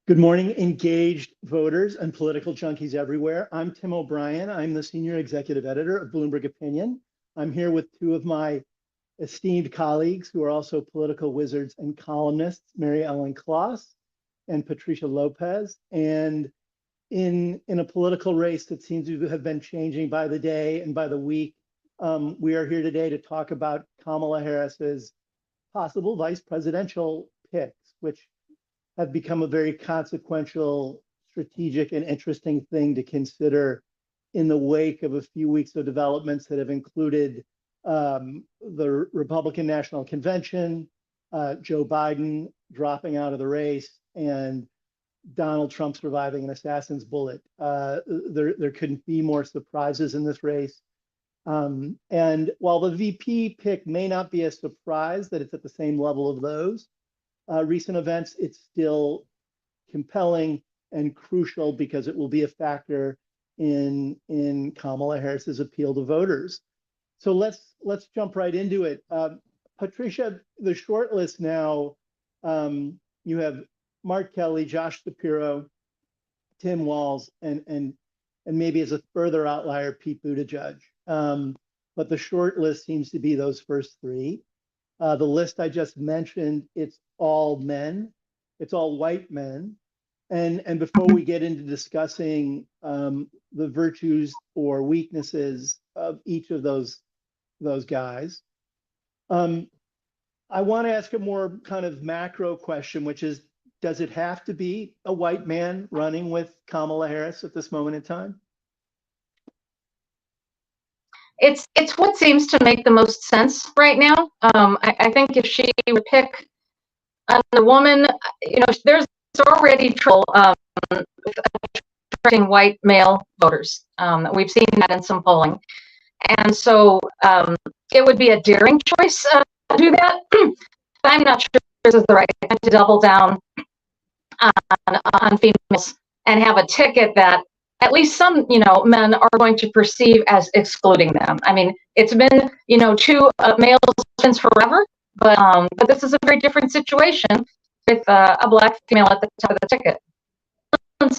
Good morning, engaged voters and political junkies everywhere. I'm Tim O'Brien. I'm the senior executive editor of Bloomberg Opinion. I'm here with two of my esteemed colleagues who are also political wizards and columnists, Mary Ellen Kloss and Patricia Lopez. And in a political race that seems to have been changing by the day and by the week, we are here today to talk about Kamala Harris's possible vice presidential picks, which have become a very consequential, strategic, and interesting thing to consider in the wake of a few weeks of developments that have included the Republican National Convention, Joe Biden dropping out of the race, and Donald Trump surviving an assassin's bullet. There couldn't be more surprises in this race. And while the VP pick may not be a surprise that it's at the same level of those, recent events, it's still compelling and crucial because it will be a factor in Kamala Harris's appeal to voters. So let's jump right into it. Patricia, the short list now, you have Mark Kelly, Josh Shapiro, Tim Walz, and maybe as a further outlier, Pete Buttigieg. But the short list seems to be those first three. The list I just mentioned, it's all men, it's all white men. And before we get into discussing the virtues or weaknesses of each of those guys, I want to ask a more kind of macro question, which is, does it have to be a white man running with Kamala Harris at this moment in time? It's what seems to make the most sense right now. I think if she would pick a woman, there's already trouble attracting white male voters. We've seen that in some polling, and so it would be a daring choice to do that. But I'm not sure this is the right time to double down on females and have a ticket that at least some, men are going to perceive as excluding them. I mean, it's been, two males since forever, but this is a very different situation with a black female at the top of the ticket.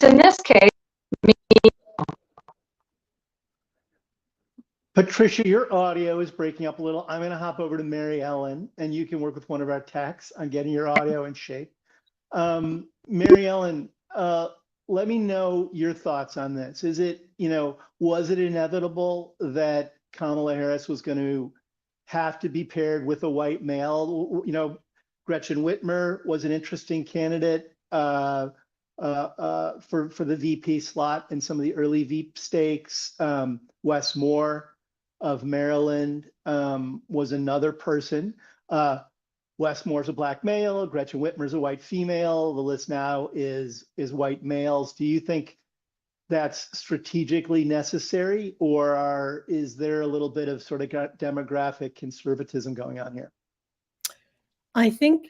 In this case, Patricia, your audio is breaking up a little. I'm going to hop over to Mary Ellen, and you can work with one of our techs on getting your audio in shape. Mary Ellen, let me know your thoughts on this. Is it, was it inevitable that Kamala Harris was going to have to be paired with a white male? Gretchen Whitmer was an interesting candidate for the VP slot in some of the early Veep stakes. Wes Moore of Maryland was another person. Wes Moore's a black male, Gretchen Whitmer's a white female. The list now is white males. Do you think that's strategically necessary, or is there a little bit of sort of demographic conservatism going on here? I think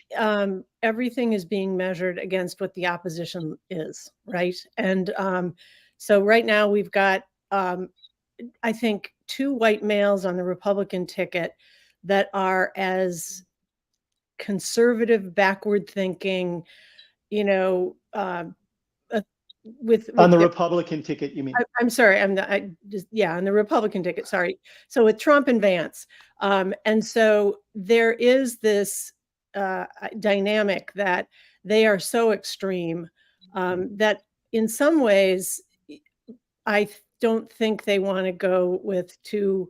everything is being measured against what the opposition is, right? And so right now we've got, I think, two white males on the Republican ticket that are as conservative, backward thinking, on the Republican ticket, you mean? I'm sorry, on the Republican ticket. Sorry. So with Trump and Vance, and so there is this dynamic that they are so extreme that in some ways, I don't think they want to go with two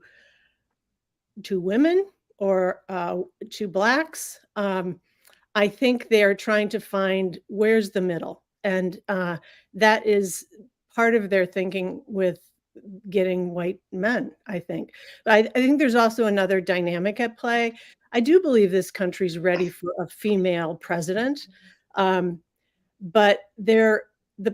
women or two blacks. I think they're trying to find where's the middle. And that is part of their thinking with getting white men, I think. But I think there's also another dynamic at play. I do believe this country's ready for a female president. But the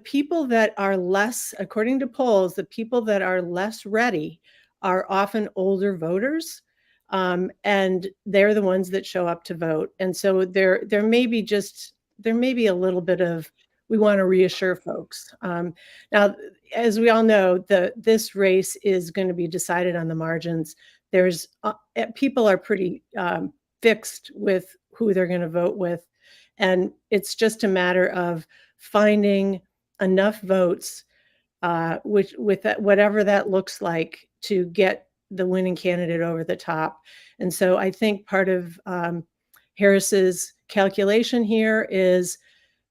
people that are less, according to polls, the people that are less ready are often older voters. And they're the ones that show up to vote. And so there may be a little bit of, we want to reassure folks. Now, as we all know, this race is going to be decided on the margins. People are pretty fixed with who they're going to vote with. And it's just a matter of finding enough votes, which with that, whatever that looks like, to get the winning candidate over the top. And so I think part of Harris's calculation here is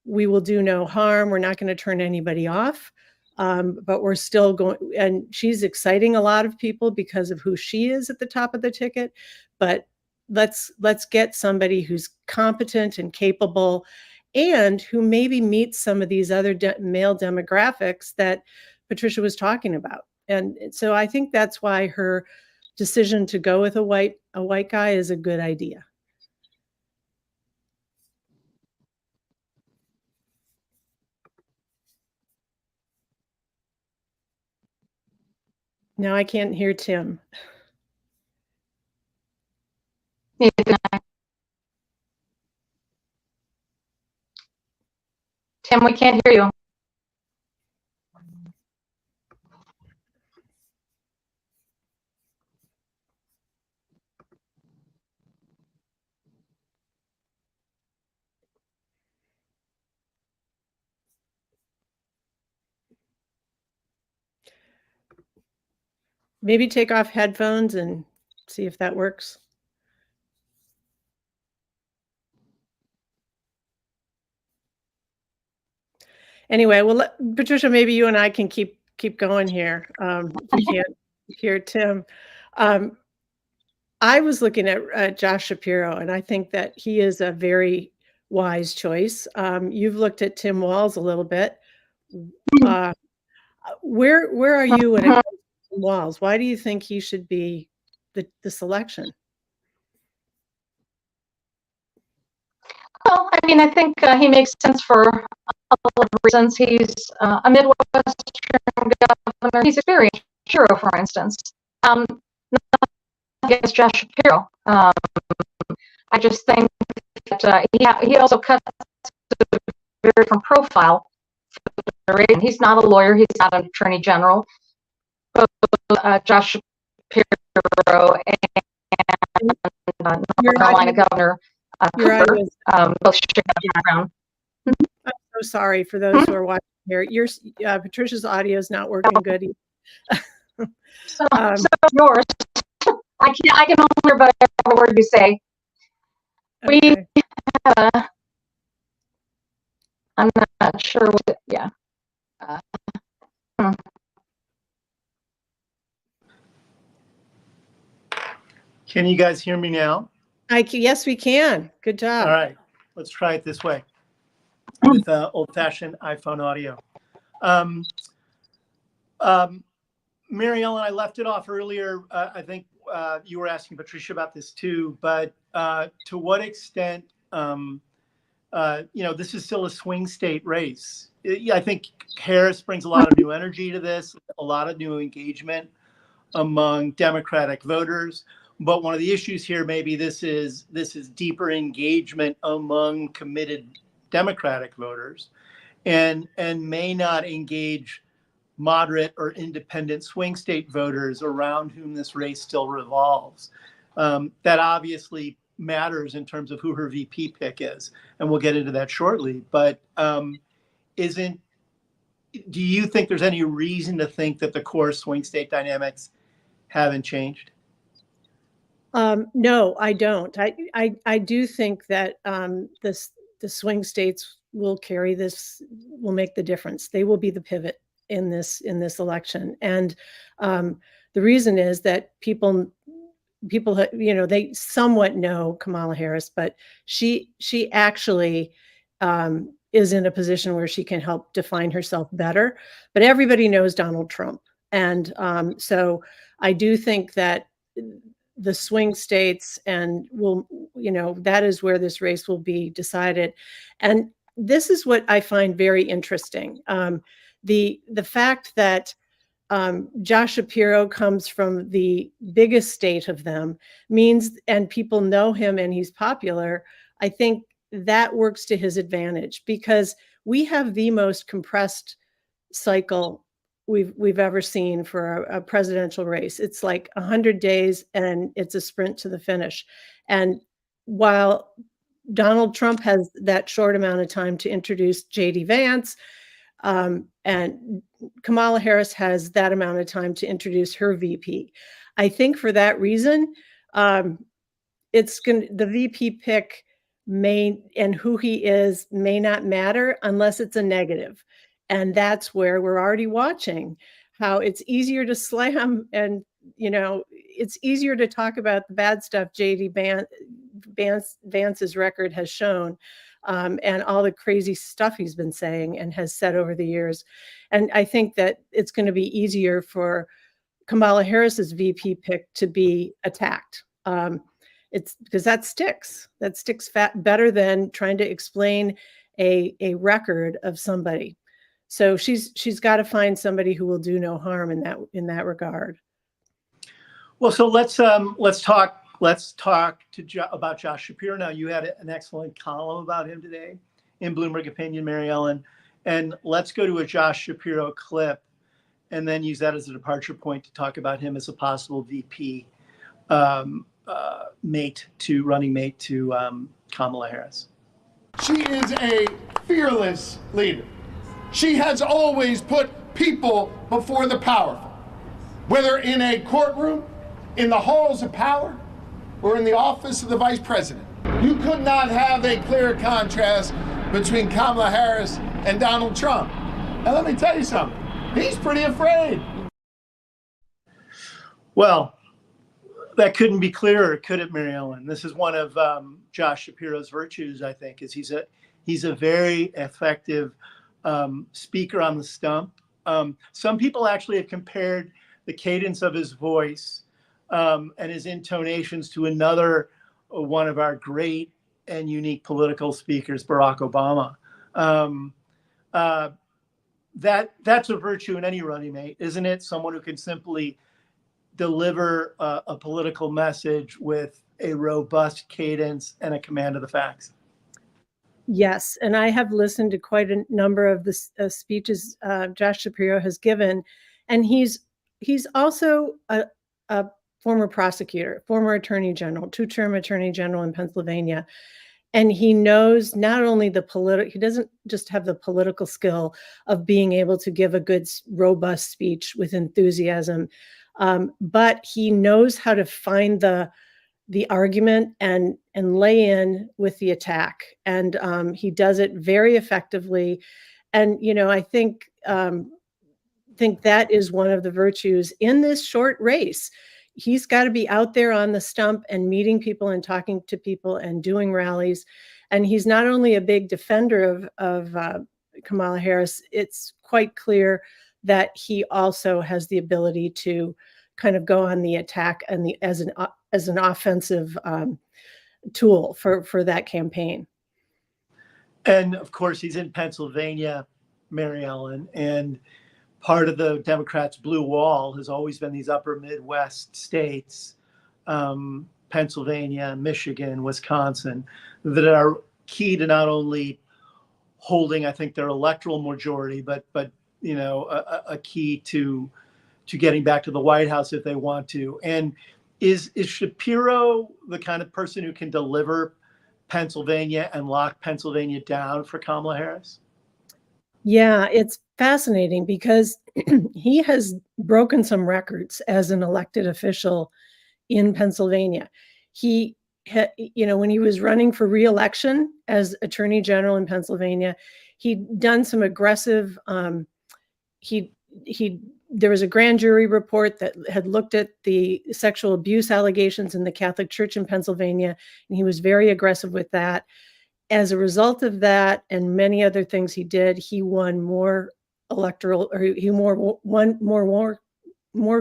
we will do no harm. We're not going to turn anybody off. But we're still going, and she's exciting a lot of people because of who she is at the top of the ticket. But let's get somebody who's competent and capable, and who maybe meets some of these other male demographics that Patricia was talking about. And so I think that's why her decision to go with a white guy is a good idea. Now I can't hear Tim. Tim, we can't hear you. Maybe take off headphones and see if that works. Anyway, well, Patricia, maybe you and I can keep going here. We can't hear Tim. I was looking at Josh Shapiro, and I think that he is a very wise choice. You've looked at Tim Walz a little bit. Where are you when it comes to Tim Walz? Why do you think he should be the selection? Well, I mean, I think he makes sense for a lot of reasons. He's a Midwestern governor. He's experienced, Shapiro, for instance. Not against Josh Shapiro. I just think that he also cuts a very different profile. He's not a lawyer. He's not an attorney general. Both Josh Shapiro and North Carolina Governor Cooper, both background. I'm so sorry for those who are watching here. Patricia's audio is not working good. So yours. I can only hear about every word you say. Okay. I'm not sure what. Yeah. Can you guys hear me now? Yes, we can. Good job. All right, let's try it this way with old-fashioned iPhone audio. Mary Ellen, I left it off earlier. I think you were asking Patricia about this too, but to what extent, this is still a swing state race. I think Harris brings a lot of new energy to this, a lot of new engagement among Democratic voters. But one of the issues here, maybe this is deeper engagement among committed Democratic voters, and may not engage moderate or independent swing state voters around whom this race still revolves. That obviously matters in terms of who her VP pick is, and we'll get into that shortly. But do you think there's any reason to think that the core swing state dynamics haven't changed? No, I don't. I do think that the swing states will carry this, will make the difference. They will be the pivot in this election, and the reason is that people they somewhat know Kamala Harris, but she actually is in a position where she can help define herself better. But everybody knows Donald Trump, and so I do think that the swing states and that is where this race will be decided. And this is what I find very interesting. The fact that Josh Shapiro comes from the biggest state of them means, and people know him and he's popular, I think that works to his advantage, because we have the most compressed cycle we've ever seen for a presidential race. It's like 100 days and it's a sprint to the finish. And while Donald Trump has that short amount of time to introduce J.D. Vance, and Kamala Harris has that amount of time to introduce her VP. I think for that reason, the VP pick may, and who he is may not matter unless it's a negative. And that's where we're already watching how it's easier to slam, and it's easier to talk about the bad stuff JD Vance's record has shown, and all the crazy stuff he's been saying and has said over the years. And I think that it's going to be easier for Kamala Harris's VP pick to be attacked. It's because that sticks better than trying to explain a record of somebody. So she's got to find somebody who will do no harm in that regard. Well, so let's talk about Josh Shapiro now. You had an excellent column about him today in Bloomberg Opinion, Mary Ellen, and let's go to a Josh Shapiro clip and then use that as a departure point to talk about him as a possible VP running mate to Kamala Harris. She is a fearless leader. She has always put people before the powerful, whether in a courtroom, in the halls of power, or in the office of the vice president. You could not have a clearer contrast between Kamala Harris and Donald Trump. And let me tell you something, he's pretty afraid. Well, that couldn't be clearer, could it, Mary Ellen? This is one of Josh Shapiro's virtues, I think, is he's a very effective speaker on the stump. Some people actually have compared the cadence of his voice and his intonations to another one of our great and unique political speakers, Barack Obama. That's a virtue in any running mate, isn't it? Someone who can simply deliver a political message with a robust cadence and a command of the facts. Yes, and I have listened to quite a number of the speeches Josh Shapiro has given, and he's also a former prosecutor, former attorney general, two-term attorney general in Pennsylvania, and he knows not only he doesn't just have the political skill of being able to give a good, robust speech with enthusiasm, but he knows how to find the argument and lay in with the attack. And he does it very effectively. And, I think that is one of the virtues in this short race. He's got to be out there on the stump and meeting people and talking to people and doing rallies. And he's not only a big defender of Kamala Harris, it's quite clear that he also has the ability to kind of go on the attack and as an offensive tool for that campaign. And of course, he's in Pennsylvania, Mary Ellen, and part of the Democrats' blue wall has always been these upper Midwest states, Pennsylvania, Michigan, Wisconsin, that are key to not only holding, I think, their electoral majority, but a key to getting back to the White House if they want to. And is Shapiro the kind of person who can deliver Pennsylvania and lock Pennsylvania down for Kamala Harris? Yeah, it's fascinating because he has broken some records as an elected official in Pennsylvania. He had, when he was running for re-election as attorney general in Pennsylvania, he'd done some aggressive, there was a grand jury report that had looked at the sexual abuse allegations in the Catholic Church in Pennsylvania, and he was very aggressive with that. As a result of that and many other things he did, he won more more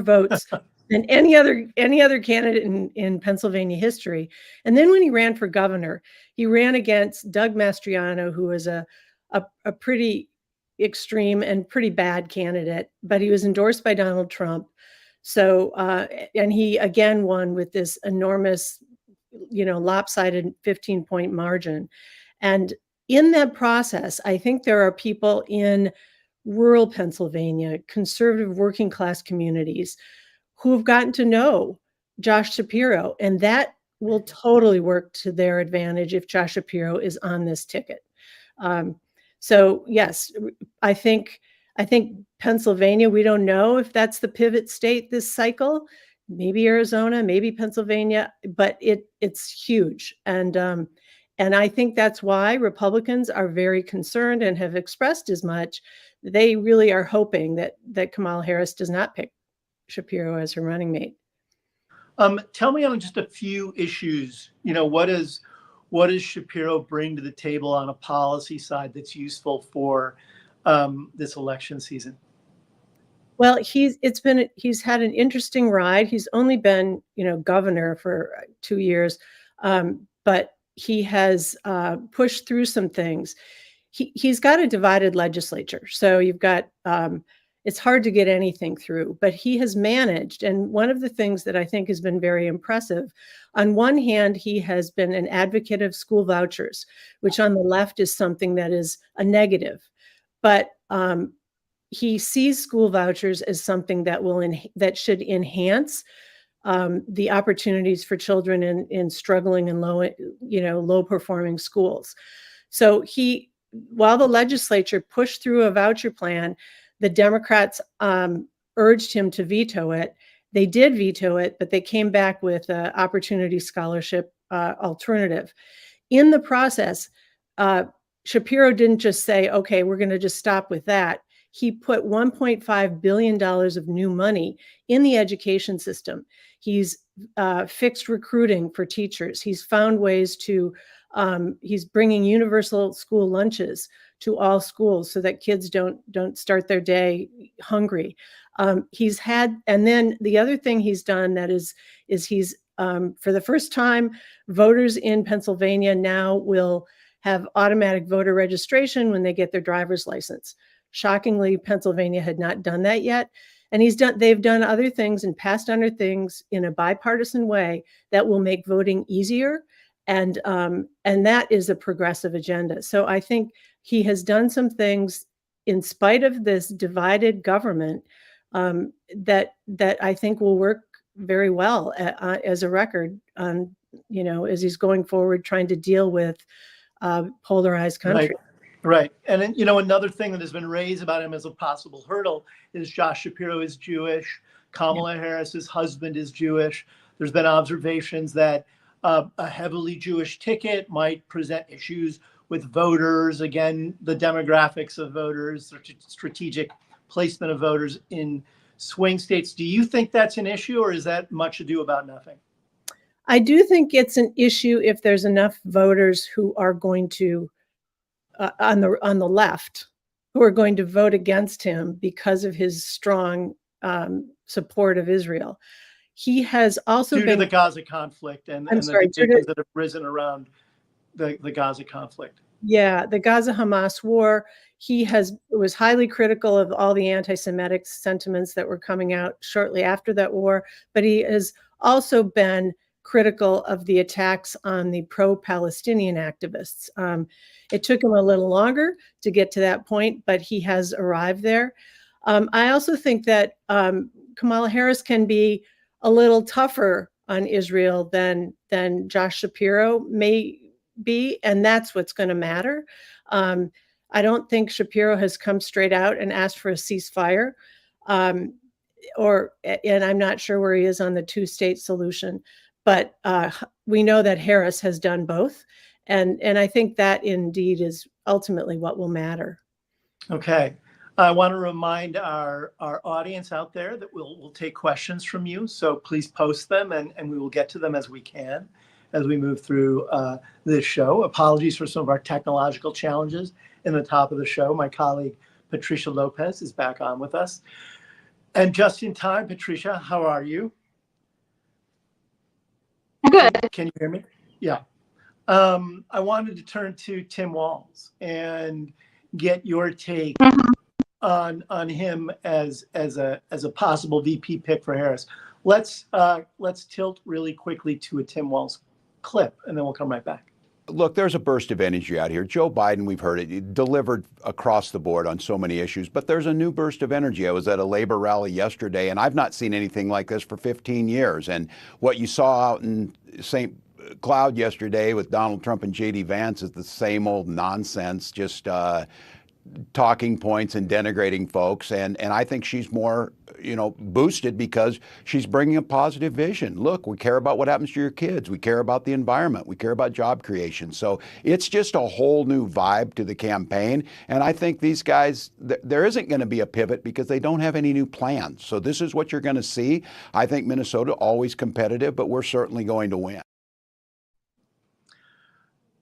votes than any other candidate in Pennsylvania history. And then when he ran for governor, he ran against Doug Mastriano, who was a pretty extreme and pretty bad candidate, but he was endorsed by Donald Trump. So, and he again won with this enormous, lopsided 15-point margin. And in that process, I think there are people in rural Pennsylvania, conservative working class communities, who have gotten to know Josh Shapiro, and that will totally work to their advantage if Josh Shapiro is on this ticket. So yes, I think Pennsylvania, we don't know if that's the pivot state this cycle. Maybe Arizona, maybe Pennsylvania, but it's huge. And I think that's why Republicans are very concerned and have expressed as much. They really are hoping that Kamala Harris does not pick Shapiro as her running mate. Tell me on just a few issues, what does Shapiro bring to the table on a policy side that's useful for this election season? Well, he's had an interesting ride. He's only been, governor for 2 years, but he has pushed through some things. He's got a divided legislature, so you've got it's hard to get anything through, but he has managed. And one of the things that I think has been very impressive, on one hand, he has been an advocate of school vouchers, which on the left is something that is a negative, but he sees school vouchers as something that that should enhance the opportunities for children in struggling and low performing schools. So while the legislature pushed through a voucher plan, the Democrats urged him to veto it. They did veto it, but they came back with an opportunity scholarship alternative. In the process, Shapiro didn't just say, okay, we're going to just stop with that. He put $1.5 billion of new money in the education system. He's fixed recruiting for teachers. He's found ways to, he's bringing universal school lunches to all schools so that kids don't start their day hungry. And then the other thing he's done that is he's, for the first time, voters in Pennsylvania now will have automatic voter registration when they get their driver's license. Shockingly, Pennsylvania had not done that yet. And they've done other things and passed other things in a bipartisan way that will make voting easier. And that is a progressive agenda. So I think he has done some things in spite of this divided government that I think will work very well as a record, as he's going forward trying to deal with polarized country. Right. And then, another thing that has been raised about him as a possible hurdle is Josh Shapiro is Jewish. Kamala Harris's husband is Jewish. There's been observations that a heavily Jewish ticket might present issues with voters. Again, the demographics of voters, strategic placement of voters in swing states. Do you think that's an issue, or is that much ado about nothing? I do think it's an issue if there's enough voters who are going to on the left who are going to vote against him because of his strong support of Israel. He has also due to the Gaza conflict and the divisions that have risen around the Gaza conflict. Yeah, the Gaza-Hamas war. He was highly critical of all the anti-Semitic sentiments that were coming out shortly after that war, but he has also been critical of the attacks on the pro-Palestinian activists. It took him a little longer to get to that point, but he has arrived there. I also think that Kamala Harris can be a little tougher on Israel than Josh Shapiro may be, and that's what's going to matter. I don't think Shapiro has come straight out and asked for a ceasefire, and I'm not sure where he is on the two-state solution. But we know that Harris has done both. And I think that indeed is ultimately what will matter. Okay. I want to remind our audience out there that we'll take questions from you. So please post them and we will get to them as we can as we move through this show. Apologies for some of our technological challenges in the top of the show. My colleague, Patricia Lopez, is back on with us. And just in time, Patricia, how are you? Good. Can you hear me? Yeah. I wanted to turn to Tim Walz and get your take on him as a possible VP pick for Harris. Let's tilt really quickly to a Tim Walz clip, and then we'll come right back. Look, there's a burst of energy out here. Joe Biden, we've heard it, delivered across the board on so many issues, but there's a new burst of energy. I was at a labor rally yesterday, and I've not seen anything like this for 15 years. And what you saw out in cloud yesterday with Donald Trump and J.D. Vance is the same old nonsense, just talking points and denigrating folks. And I think she's more, boosted because she's bringing a positive vision. Look, we care about what happens to your kids. We care about the environment. We care about job creation. So it's just a whole new vibe to the campaign. And I think these guys, there isn't going to be a pivot because they don't have any new plans. So this is what you're going to see. I think Minnesota always competitive, but we're certainly going to win.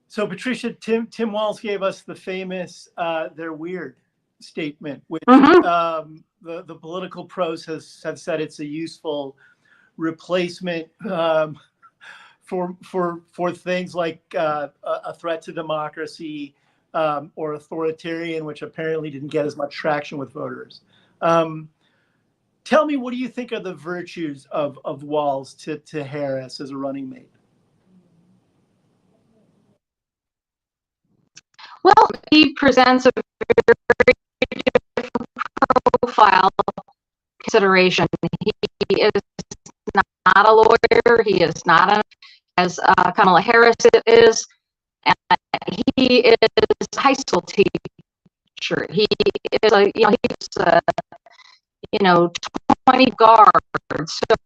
So Patricia, Tim Walz gave us the famous "they're weird" statement, which the political pros have said it's a useful replacement for things like a threat to democracy or authoritarian, which apparently didn't get as much traction with voters. Tell me, what do you think are the virtues of Walz to Harris as a running mate? Well, he presents a very different profile consideration. He is not a lawyer. He is not as Kamala Harris is. And he is a high school teacher. He is he's 20 guards. So,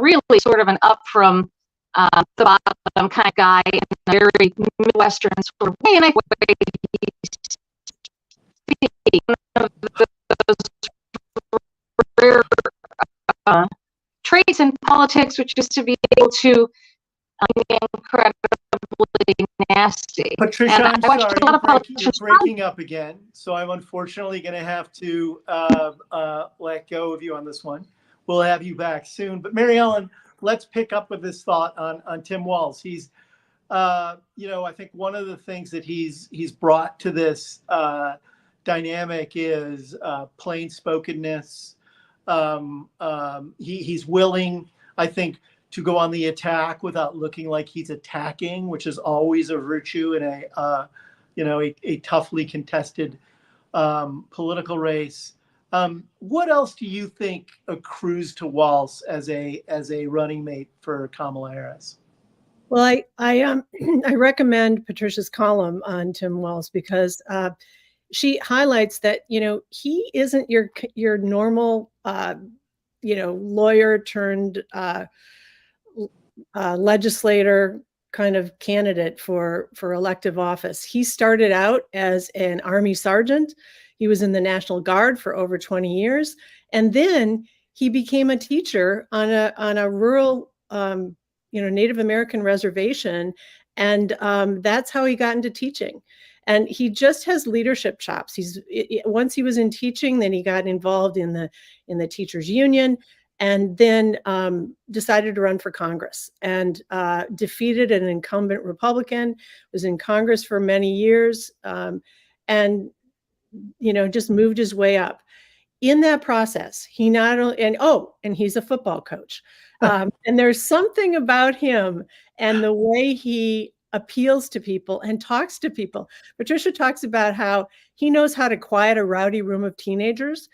really sort of an up from the bottom kind of guy in a very Midwestern sort of way. And I think one of those rare traits in politics, which is to be able to be incredibly nasty. Patricia, and I'm sorry, you're breaking up. up again. So I'm unfortunately going to have to let go of you on this one. We'll have you back soon. But Mary Ellen, let's pick up with this thought on Tim Walz. He's, I think one of the things that he's brought to this dynamic is plain spokenness. He's willing, I think, to go on the attack without looking like he's attacking, which is always a virtue in a toughly contested political race. What else do you think accrues to Walz as a running mate for Kamala Harris? Well, I recommend Patricia's column on Tim Walz because she highlights that he isn't your normal lawyer turned legislator kind of candidate for elective office. He started out as an Army sergeant. He was in the National Guard for over 20 years. And then he became a teacher on a rural, Native American reservation. And that's how he got into teaching. And he just has leadership chops. Once he was in teaching, then he got involved in the teachers union, and then decided to run for Congress and defeated an incumbent Republican, was in Congress for many years, and just moved his way up. In that process, he not only, and he's a football coach. And there's something about him and the way he appeals to people and talks to people. Patricia talks about how he knows how to quiet a rowdy room of teenagers.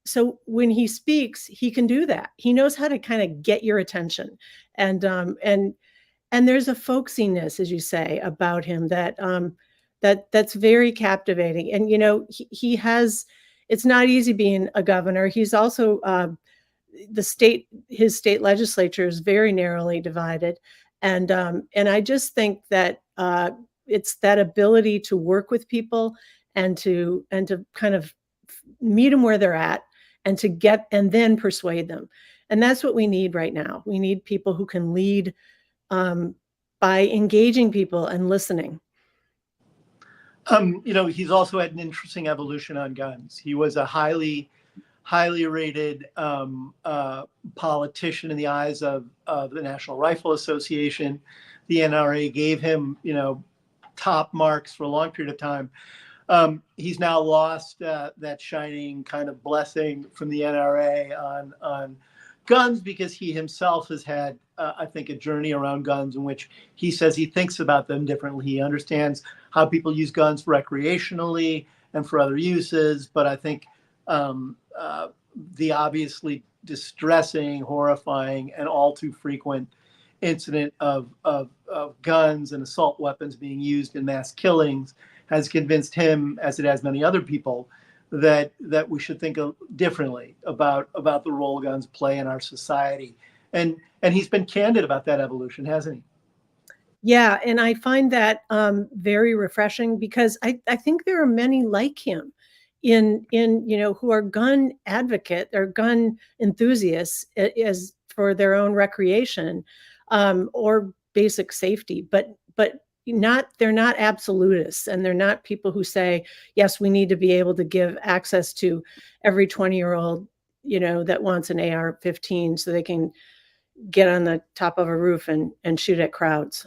So when he speaks, he can do that. He knows how to kind of get your attention. And there's a folksiness, as you say, about him that's very captivating. And, he has, it's not easy being a governor. He's also, his state legislature is very narrowly divided. And I just think that it's that ability to work with people and to kind of meet them where they're at and then persuade them. And that's what we need right now. We need people who can lead by engaging people and listening. He's also had an interesting evolution on guns. He was a highly rated politician in the eyes of the National Rifle Association. The NRA gave him, top marks for a long period of time. He's now lost that shining kind of blessing from the NRA on guns because he himself has had, I think, a journey around guns in which he says he thinks about them differently. He understands how people use guns recreationally and for other uses, but I think the obviously distressing, horrifying, and all too frequent incident of guns and assault weapons being used in mass killings has convinced him, as it has many other people, that we should think differently about the role guns play in our society. And he's been candid about that evolution, hasn't he? Yeah, and I find that very refreshing, because I think there are many like him in who are gun advocate or gun enthusiasts as for their own recreation or basic safety, but they're not absolutists, and they're not people who say, yes, we need to be able to give access to every 20-year-old that wants an AR-15 so they can get on the top of a roof and shoot at crowds.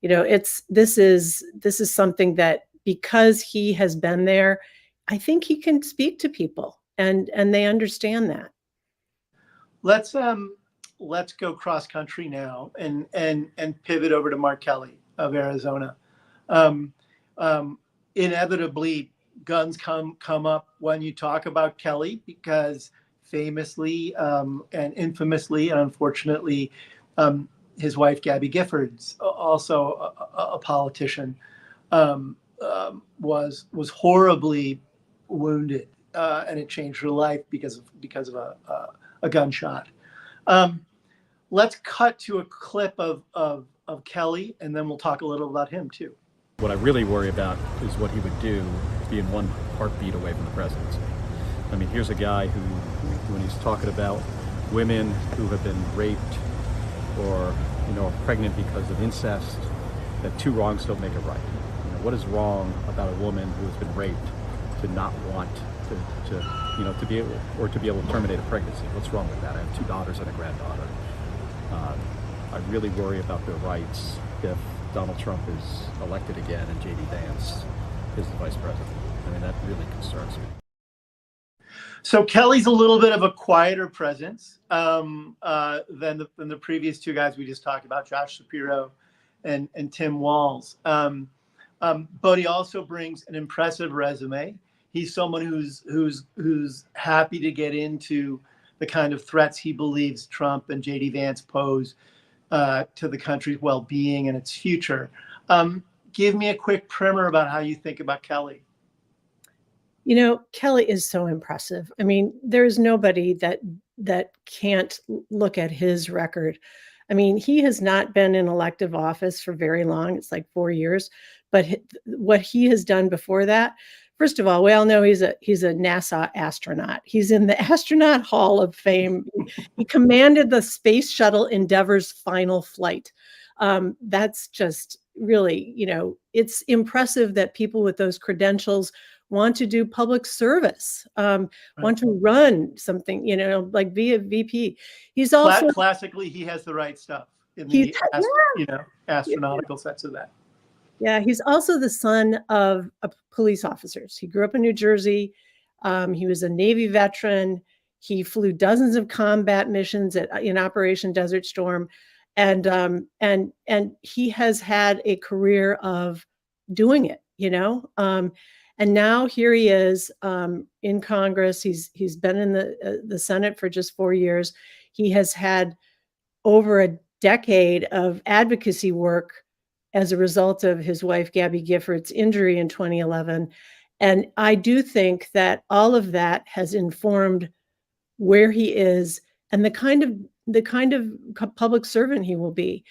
This is something that, because he has been there, I think he can speak to people, and they understand that. Let's go cross country now and pivot over to Mark Kelly of Arizona. Inevitably, guns come up when you talk about Kelly, because famously and infamously and unfortunately, his wife Gabby Giffords, also a politician, was horribly wounded, and it changed her life because of a gunshot. Let's cut to a clip of Kelly, and then we'll talk a little about him too. What I really worry about is what he would do being one heartbeat away from the presidency. I mean, here's a guy who, when he's talking about women who have been raped or, are pregnant because of incest, that two wrongs don't make it right. What is wrong about a woman who has been raped to not want to be able to terminate a pregnancy? What's wrong with that? I have 2 daughters and a granddaughter. I really worry about their rights if Donald Trump is elected again and J.D. Vance is the vice president. I mean, that really concerns me. So Kelly's a little bit of a quieter presence than the previous 2 guys we just talked about, Josh Shapiro and Tim Walz. But he also brings an impressive resume. He's someone who's happy to get into the kind of threats he believes Trump and J.D. Vance pose to the country's well-being and its future. Give me a quick primer about how you think about Kelly. Kelly is so impressive. I mean, there's nobody that can't look at his record. I mean, he has not been in elective office for very long. It's like 4 years. But what he has done before that, first of all, we all know he's a NASA astronaut. He's in the Astronaut Hall of Fame. He commanded the Space Shuttle Endeavour's final flight. That's just really, it's impressive that people with those credentials want to do public service, want to run something, like be a VP. He's also classically, he has the right stuff in the astronautical sense of that. Yeah, he's also the son of police officers. He grew up in New Jersey. He was a Navy veteran. He flew dozens of combat missions in Operation Desert Storm, and he has had a career of doing it. And now here he is in Congress. He's been in the Senate for just 4 years. He has had over a decade of advocacy work as a result of his wife Gabby Giffords' injury in 2011. And I do think that all of that has informed where he is and the kind of public servant he will be.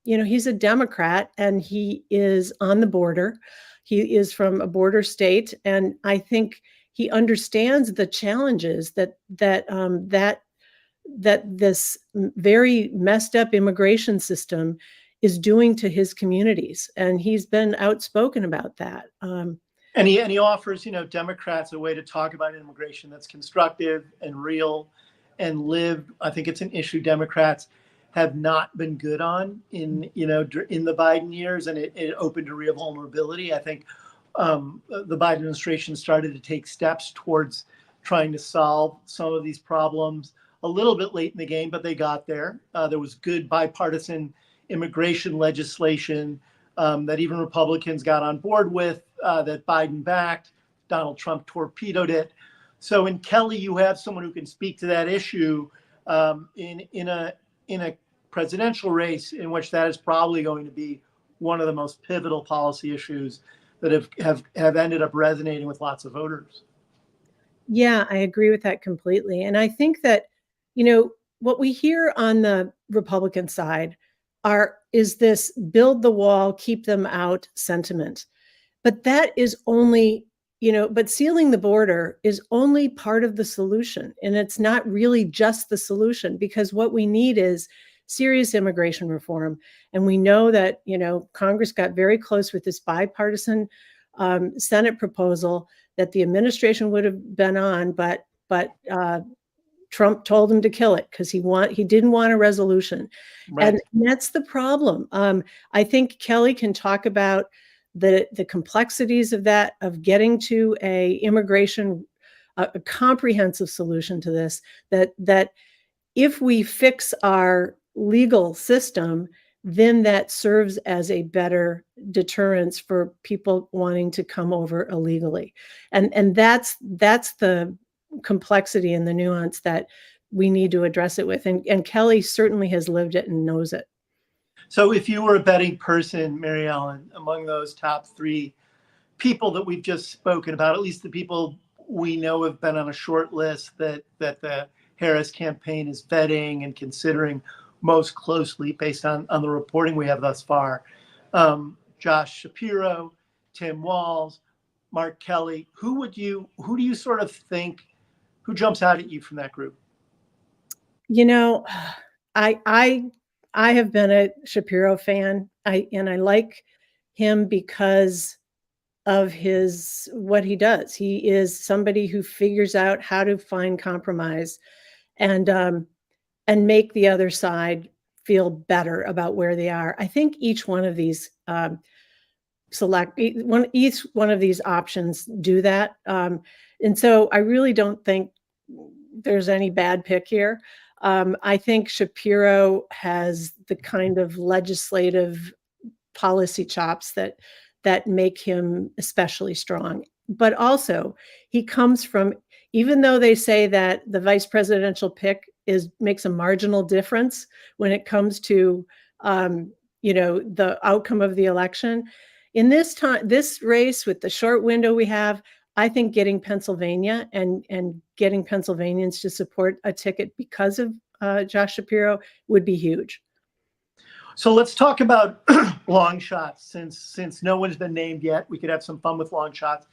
He's a Democrat, and he is on the border. He is from a border state, and I think he understands the challenges that this very messed up immigration system is doing to his communities, and he's been outspoken about that. And he offers, Democrats a way to talk about immigration that's constructive and real and lived. I think it's an issue Democrats have not been good on in the Biden years, and it opened a real vulnerability. I think the Biden administration started to take steps towards trying to solve some of these problems a little bit late in the game, but they got there. There was good bipartisan immigration legislation that even Republicans got on board with, that Biden backed. Donald Trump torpedoed it. So in Kelly, you have someone who can speak to that issue in a presidential race, in which that is probably going to be one of the most pivotal policy issues that have ended up resonating with lots of voters. Yeah, I agree with that completely. And I think that, what we hear on the Republican side is this build the wall, keep them out sentiment. But that is only, but sealing the border is only part of the solution. And it's not really just the solution, because what we need is serious immigration reform. And we know that, Congress got very close with this bipartisan Senate proposal that the administration would have been on, but Trump told him to kill it because he didn't want a resolution. Right. And that's the problem. I think Kelly can talk about the complexities of that, of getting to a comprehensive solution to this, that if we fix our legal system, then that serves as a better deterrence for people wanting to come over illegally. And that's the complexity and the nuance that we need to address it with. And Kelly certainly has lived it and knows it. So if you were a betting person, Mary Ellen, among those top three people that we've just spoken about, at least the people we know have been on a short list that the Harris campaign is vetting and considering most closely based on the reporting we have thus far, Josh Shapiro, Tim Walz, Mark Kelly, who do you sort of think, who jumps out at you from that group? I have been a Shapiro fan. I like him because of what he does. He is somebody who figures out how to find compromise and make the other side feel better about where they are. I think each one of these each one of these options do that. And so I really don't think there's any bad pick here. I think Shapiro has the kind of legislative policy chops that make him especially strong. But also, he comes from, even though they say that the vice presidential pick makes a marginal difference when it comes to the outcome of the election. In this race with the short window we have, I think getting Pennsylvania and getting Pennsylvanians to support a ticket because of Josh Shapiro would be huge. So let's talk about long shots. Since no one's been named yet, we could have some fun with long shots.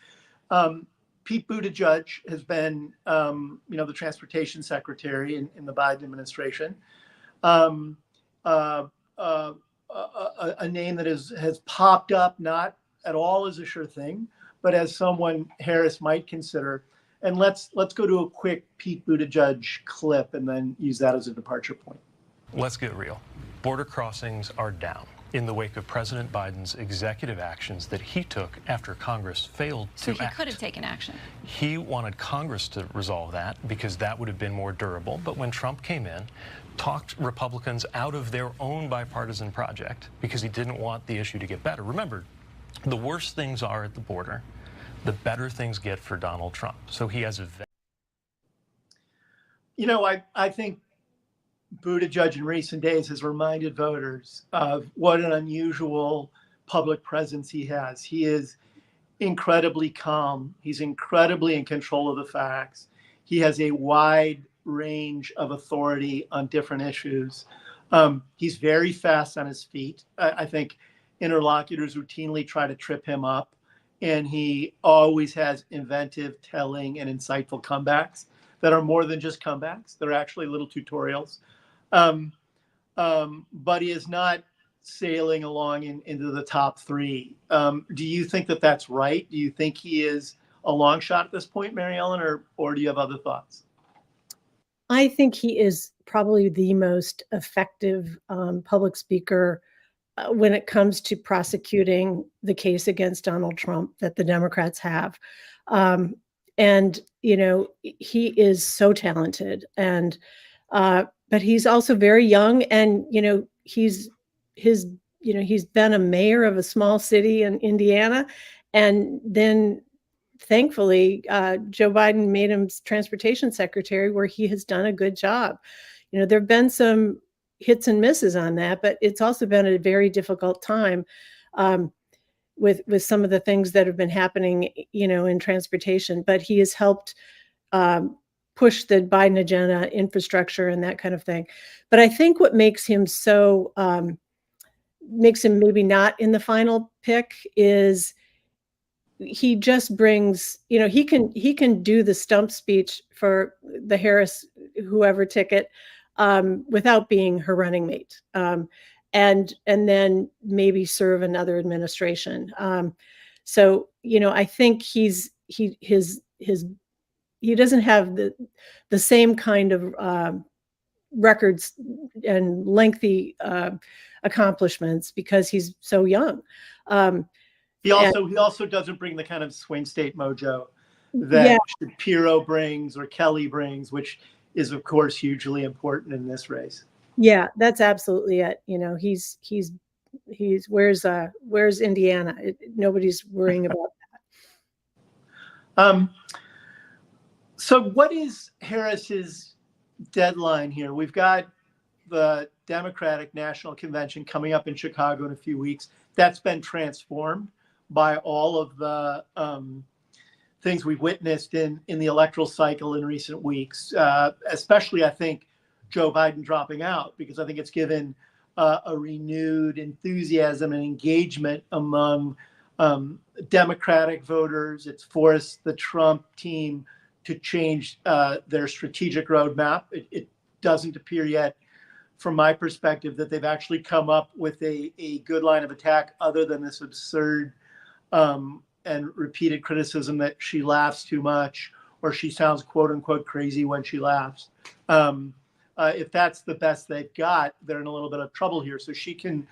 Pete Buttigieg has been, the transportation secretary in the Biden administration. A name that has popped up, not at all as a sure thing, but as someone Harris might consider. And let's go to a quick Pete Buttigieg clip and then use that as a departure point. Let's get real. Border crossings are down in the wake of President Biden's executive actions that he took after Congress failed to act. So he could have taken action. He wanted Congress to resolve that because that would have been more durable. But when Trump came in, talked Republicans out of their own bipartisan project because he didn't want the issue to get better. Remember, the worse things are at the border, the better things get for Donald Trump. So he has a... I think Buttigieg in recent days has reminded voters of what an unusual public presence he has. He is incredibly calm. He's incredibly in control of the facts. He has a wide range of authority on different issues. He's very fast on his feet. I think interlocutors routinely try to trip him up, and he always has inventive, telling, and insightful comebacks that are more than just comebacks. They're actually little tutorials. But he is not sailing along into the top three. Do you think that that's right? Do you think he is a long shot at this point, Mary Ellen, or do you have other thoughts? I think he is probably the most effective public speaker when it comes to prosecuting the case against Donald Trump that the Democrats have. And, he is so talented but he's also very young, and he's been a mayor of a small city in Indiana, and then thankfully Joe Biden made him transportation secretary, where he has done a good job. There've been some hits and misses on that, but it's also been a very difficult time with some of the things that have been happening, in transportation. But he has helped push the Biden agenda, infrastructure, and that kind of thing. But I think what makes him makes him maybe not in the final pick is he just brings, he can do the stump speech for the Harris whoever ticket without being her running mate, and then maybe serve another administration. So I think he doesn't have the same kind of records and lengthy accomplishments because he's so young. He also doesn't bring the kind of swing state mojo that Shapiro brings or Kelly brings, which is of course hugely important in this race. Yeah, that's absolutely it. He's where's Indiana? Nobody's worrying about that. So what is Harris's deadline here? We've got the Democratic National Convention coming up in Chicago in a few weeks. That's been transformed by all of the things we've witnessed in the electoral cycle in recent weeks, especially, I think, Joe Biden dropping out, because I think it's given a renewed enthusiasm and engagement among Democratic voters. It's forced the Trump team to change their strategic roadmap. It doesn't appear yet, from my perspective, that they've actually come up with a good line of attack other than this absurd and repeated criticism that she laughs too much or she sounds quote unquote crazy when she laughs. If that's the best they've got, they're in a little bit of trouble here. So she can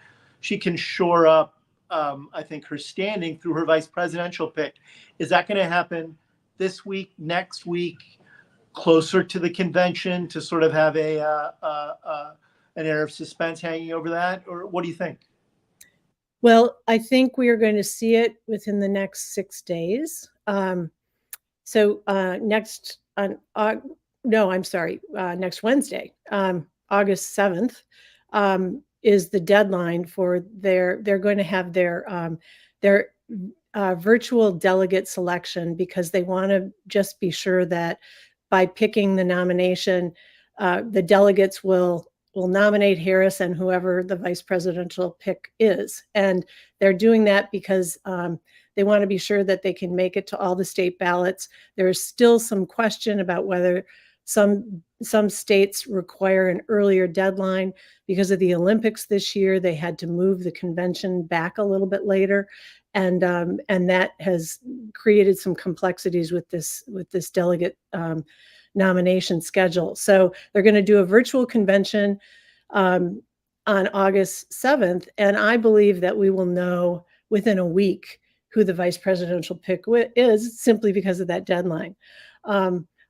shore up, I think, her standing through her vice presidential pick. Is that going to happen this week, next week, closer to the convention, to sort of have an air of suspense hanging over that? Or what do you think? Well, I think we are going to see it within the next 6 days. Next Wednesday, August 7th, is the deadline for they're going to have their virtual delegate selection, because they want to just be sure that by picking the nomination, the delegates will nominate Harris and whoever the vice presidential pick is. And they're doing that because they want to be sure that they can make it to all the state ballots. There is still some question about whether some states require an earlier deadline. Because of the Olympics this year, they had to move the convention back a little bit later. And that has created some complexities with this delegate nomination schedule. So they're going to do a virtual convention on August 7th. And I believe that we will know within a week who the vice presidential pick is, simply because of that deadline.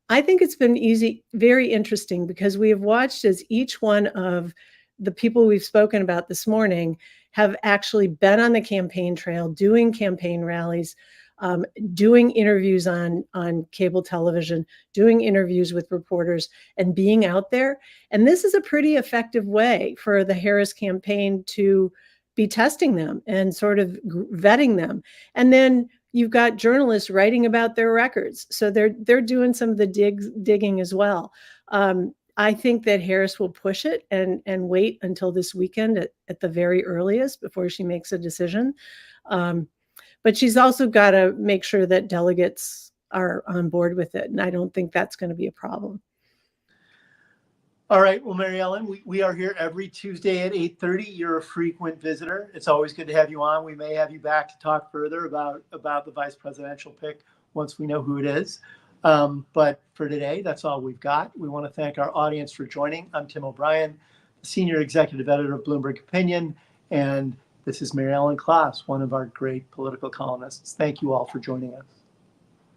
I think it's been very interesting, because we have watched as each one of the people we've spoken about this morning have actually been on the campaign trail, doing campaign rallies, doing interviews on cable television, doing interviews with reporters, and being out there. And this is a pretty effective way for the Harris campaign to be testing them and sort of vetting them. And then you've got journalists writing about their records. So they're doing some of the digging as well. I think that Harris will push it and wait until this weekend at the very earliest before she makes a decision. But she's also got to make sure that delegates are on board with it. And I don't think that's going to be a problem. All right. Well, Mary Ellen, we are here every Tuesday at 8:30. You're a frequent visitor. It's always good to have you on. We may have you back to talk further about the vice presidential pick once we know who it is. But for today, that's all we've got. We want to thank our audience for joining. I'm Tim O'Brien, Senior Executive Editor of Bloomberg Opinion, and this is Mary Ellen Klass, one of our great political columnists. Thank you all for joining us.